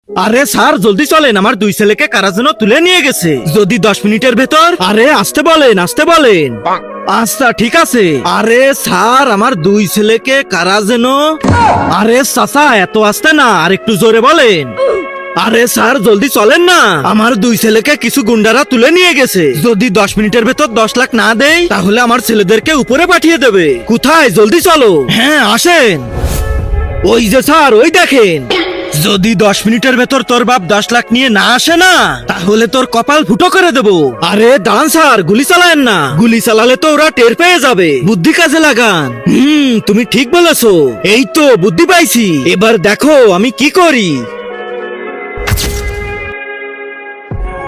আরে স্যার জলদি চলেন, আমার দুই ছেলেকে কারা যেন তুলে নিয়ে গেছে। যদি 10 মিনিটের ভেতর। আরে আসতে বলেন, আসতে বলেন। আচ্ছা ঠিক আছে। আরে স্যার আমার দুই ছেলেকে কারা যেন। আরে চাচা এত আসতে না, আর একটু জোরে বলেন। আরে স্যার জলদি চলেন না, আমার দুই ছেলেকে কিছু গুন্ডারা তুলে নিয়ে গেছে। যদি 10 মিনিটের ভেতর 10 লাখ না দেয় তাহলে আমার ছেলেদেরকে উপরে পাঠিয়ে দেবে। কোথায়? জলদি চলো। হ্যাঁ আসেন। ওই যে স্যার, ওই দেখেন। যদি 10 মিনিটের ভেতর তোর বাপ 10 লাখ নিয়ে না আসে না তাহলে তোর কপাল ফুটো করে দেবো। আরে দাঁড়ান স্যার, গুলি চালায়েন না, গুলি চালালে তো ওরা টের পেয়ে যাবে। বুদ্ধি কাজে লাগান। তুমি ঠিক বলেছো। এই তো বুদ্ধি পাইছি, এবার দেখো আমি কি করি।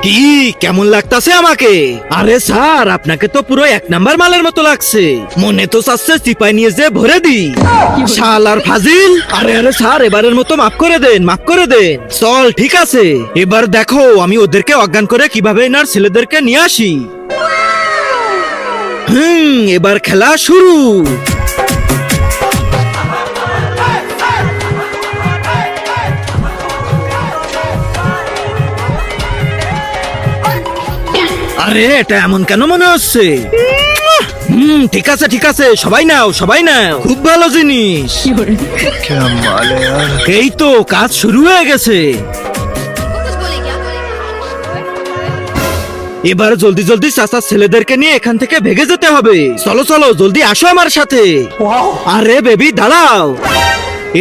কি কেমন লাগতাছে আমাকে? আরে স্যার আপনাকে তো পুরো 1 নাম্বার মালের মতো লাগছে। মনে তো চাচ্ছে চিপাই নিয়ে যে ভরে দি। শালার ফাজিল। আরে আরে স্যার এবারের মতো মাফ করে দেন, মাফ করে দেন। চল ঠিক আছে, এবার দেখো আমি ওদেরকে অজ্ঞান করে কিভাবে এনার ছেলেদেরকে নিয়ে আসি। এবার খেলা শুরু। আরে এটা এমন কেন মনে হচ্ছে? ঠিক আছে ঠিক আছে, সবাই নাও সবাই নাও, খুব ভালো জিনিস। এই তো কাজ শুরু হয়ে গেছে। এবার জলদি জলদি চাচার ছেলেদেরকে নিয়ে এখান থেকে ভেগে যেতে হবে। চলো চলো জলদি আসো আমার সাথে। আরে বেবি দাঁড়াও,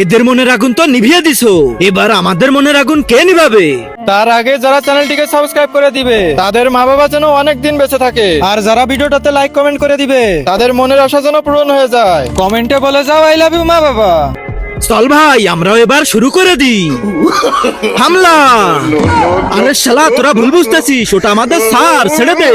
এদের মনের আগুন তো নিভিয়ে দিছো, এবার আমাদের মনের আগুন কে নিভাবে? তার আগে যারা চ্যানেলটিকে সাবস্ক্রাইব করে দিবে তাদের মা বাবা যেন অনেক দিন বেঁচে থাকে, আর যারা ভিডিওটাতে লাইক কমেন্ট করে দিবে তাদের মনের আশা যেন পূরণ হয়ে যায়। কমেন্টে বলে যাও আই লাভ ইউ মা বাবা। চল ভাই আমরাও এবার শুরু করে দিই হামলা। আরে শালা তোরা ভুল বুঝতেছিস, ওটা আমাদের স্যার, ছেড়ে দে।